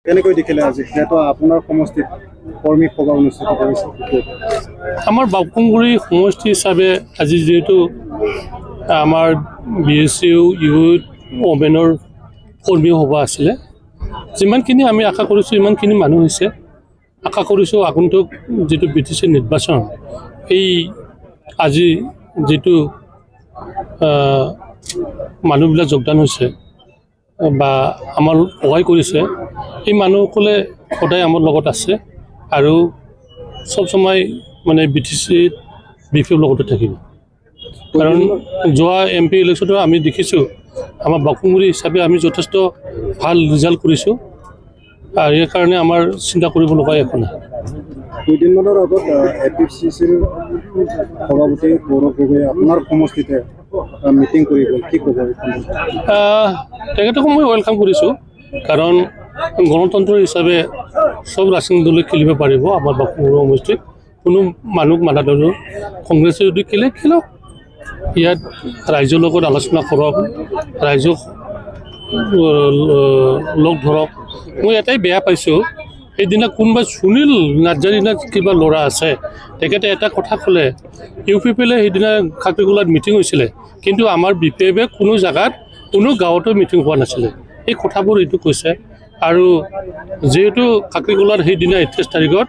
কেনেকৈ দেখিলে আজি যেহেতু আপোনাৰ সমষ্টিত কৰ্মী সভা অনুষ্ঠিত কৰিছে? আমাৰ বাবকুংগুৰি সমষ্টি হিচাপে আজি যেহেতু আমাৰ BSU ইউথ ওমেনৰ কৰ্মী সভা আছিলে, যিমানখিনি আমি আশা কৰিছোঁ ইমানখিনি মানুহ হৈছে। আশা কৰিছোঁ আগন্তুক যিটো BTC নিৰ্বাচন এই আজি যিটো মানুহবিলাক যোগদান হৈছে বা আমাৰ সহায় কৰিছে, এই মানুহসকলে সদায় আমাৰ লগত আছে আৰু সব সময় মানে BTC BPৰ লগতে থাকিব। কাৰণ যোৱা MP ইলেকশ্যনত আমি দেখিছোঁ আমাৰ বাবকুংগুৰি হিচাপে আমি যথেষ্ট ভাল ৰিজাল্ট কৰিছোঁ আৰু ইয়াৰ কাৰণে আমাৰ চিন্তা কৰিব লগা একো নাই। দুদিনমানৰ আগত APCCৰ সভাপতি গৌৰৱ গগৈয়ে আপোনাৰ সমষ্টিতে মিটিং কৰিব, কি ক'ব? তেখেতকো মই ৱেলকাম কৰিছোঁ, কাৰণ গণতন্ত্ৰ হিচাপে সব ৰাজনৈতিক দলে খেলিব পাৰিব আমাৰ বাবকুংগুৰি সমষ্টিত। কোনো মানুহ মানা ধৰো কংগ্ৰেছে যদি খেলক, ইয়াত ৰাইজৰ লগত আলোচনা কৰক, ৰাইজক লগ ধৰক। মই এটাই বেয়া পাইছোঁ, সেইদিনা কোনোবা সুনীল নাৰ্জাৰী না কিবা ল'ৰা আছে, তেখেতে এটা কথা ক'লে UPPL সেইদিনা খাকীগোলাত মিটিং হৈছিলে, কিন্তু আমাৰ BPF কোনো জেগাত কোনো গাঁৱতো মিটিং হোৱা নাছিলে। এই কথাবোৰ এইটো কৈছে। আৰু যিহেতু খাকীগোলাত সেইদিনা 31 তাৰিখত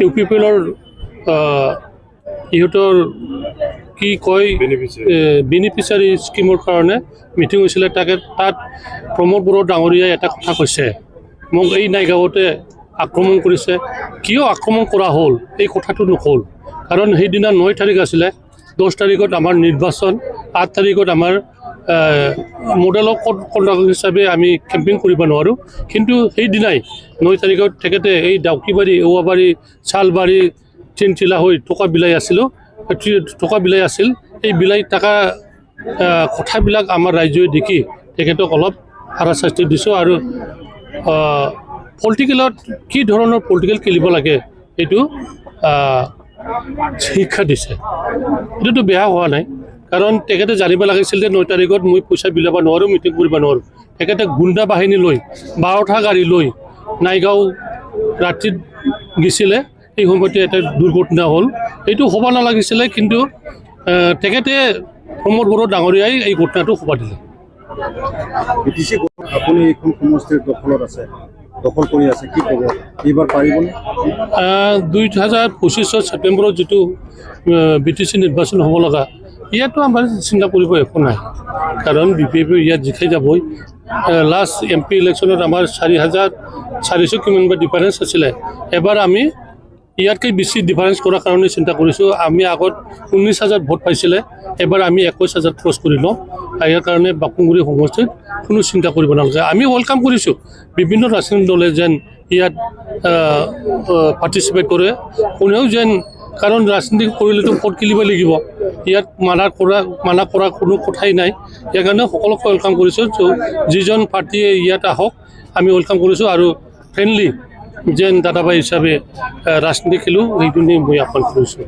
UPPLৰ ইহঁতৰ কি কয় বেনিফিচিয়াৰী স্কিমৰ কাৰণে মিটিং হৈছিলে, তাত প্ৰমোদ বড়ো ডাঙৰীয়াই এটা কথা কৈছে, মোক এই নাইগাঁৱতে আক্ৰমণ কৰিছে। কিয় আক্ৰমণ কৰা হ'ল এই কথাটো নক'ল, কাৰণ সেইদিনা 9 তাৰিখ আছিলে, 10 তাৰিখত আমাৰ নিৰ্বাচন, 8 তাৰিখত আমাৰ মডেল কণ্ডাক্টৰ হিচাপে আমি কেম্পিং কৰিব নোৱাৰোঁ। কিন্তু সেইদিনাই 9 তাৰিখত তেখেতে এই ডাউকিবাৰী, ঔৱাবাৰী, চালবাৰী, চিনচিলা হৈ টকা বিলাই আছিল, এই বিলাই টকা কথাবিলাক আমাৰ ৰাইজে দেখি তেখেতক অলপ হাৰাশাস্তি দিছোঁ। আৰু পলিটিকেলত কি ধৰণৰ পলিটিকেল খেলিব লাগে এইটো শিক্ষা দিছে। এইটোতো বেয়া হোৱা নাই, কাৰণ তেখেতে জানিব লাগিছিল যে 9 তাৰিখত মই পইচা বিলাব নোৱাৰোঁ, মিটিং কৰিব নোৱাৰোঁ। তেখেতে গুণ্ডা বাহিনী লৈ 12টা গাড়ী লৈ নাইগাঁও ৰাতিত গৈছিলে, এই সময়তে এটা দুৰ্ঘটনা হ'ল। এইটো হ'ব নালাগিছিলে, কিন্তু তেখেতে প্ৰমোদ বড়ো ডাঙৰীয়াই এই ঘটনাটো হ'ব দিলে। BTC আপুনি এইখন সমষ্টিৰ দখলত আছে, দখল কৰি আছে, কি ক'ব? এইবাৰ পাৰিবনে? 2025 ছেপ্টেম্বৰত যিটো BTC নিৰ্বাচন হ'ব লগা, ইয়াতো আমাৰ চিন্তা কৰিব একো নাই, কাৰণ BPF ইয়াত জিকাই যাবই। লাষ্ট MP ইলেকশ্যনত আমাৰ 4,400 কিমানবা ডিফাৰেঞ্চ আছিলে, এবাৰ আমি ইয়াতকৈ বেছি ডিফাৰেঞ্চ কৰাৰ কাৰণে চিন্তা কৰিছোঁ। আমি আগত 19,000 ভোট পাইছিলে, এবাৰ আমি 21,000 ক্ৰছ কৰি লওঁ। ইয়াৰ কাৰণে বাবকুংগুৰি সমষ্টিত কোনো চিন্তা কৰিব নালাগে। আমি ৱেলকাম কৰিছোঁ বিভিন্ন ৰাজনৈতিক দলে যেন ইয়াত পাৰ্টিচিপেট কৰে, কোনেও যেন, কাৰণ ৰাজনীতি কৰিলেতো ভোট কিনিব লাগিব, ইয়াত মানা কৰা কোনো কথাই নাই। সেইকাৰণে সকলোকে ৱেলকাম কৰিছোঁ, যিজন পাৰ্টীয়ে ইয়াত আহক আমি ৱেলকাম কৰিছোঁ। আৰু ফ্ৰেণ্ডলি যেন দাদাভাই হিচাপে ৰাজনীতি খেলোঁ, সেইটো মই আহ্বান কৰিছোঁ।